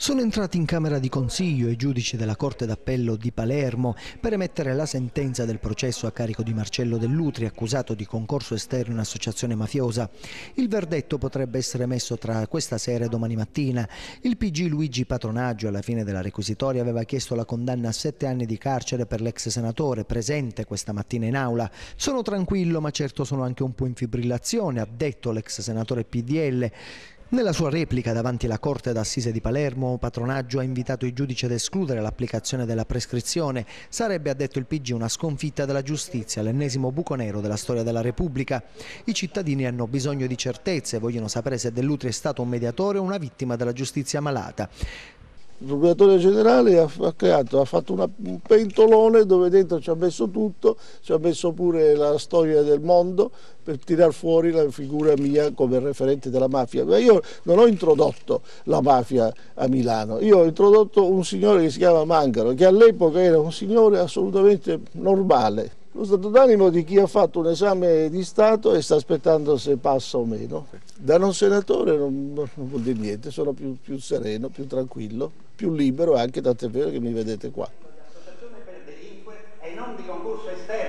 Sono entrati in Camera di Consiglio i giudici della Corte d'Appello di Palermo per emettere la sentenza del processo a carico di Marcello Dell'Utri, accusato di concorso esterno in associazione mafiosa. Il verdetto potrebbe essere emesso tra questa sera e domani mattina. Il PG Luigi Patronaggio, alla fine della requisitoria, aveva chiesto la condanna a 7 anni di carcere per l'ex senatore, presente questa mattina in aula. Sono tranquillo, ma certo sono anche un po' in fibrillazione, ha detto l'ex senatore PDL. Nella sua replica davanti alla Corte d'Assise di Palermo, Patronaggio ha invitato i giudici ad escludere l'applicazione della prescrizione. Sarebbe, ha detto il PG, una sconfitta della giustizia, l'ennesimo buco nero della storia della Repubblica. I cittadini hanno bisogno di certezze, vogliono sapere se Dell'Utri è stato un mediatore o una vittima della giustizia malata. Il procuratore generale ha fatto un pentolone dove dentro ci ha messo tutto, ci ha messo pure la storia del mondo per tirar fuori la figura mia come referente della mafia. Ma io non ho introdotto la mafia a Milano, io ho introdotto un signore che si chiama Mangano, che all'epoca era un signore assolutamente normale. Lo stato d'animo di chi ha fatto un esame di Stato e sta aspettando se passa o meno. Da non senatore non vuol dire niente, sono più sereno, più tranquillo, più libero anche, tant'è vero che mi vedete qua. L'associazione per delinquere e non di concorso esterno.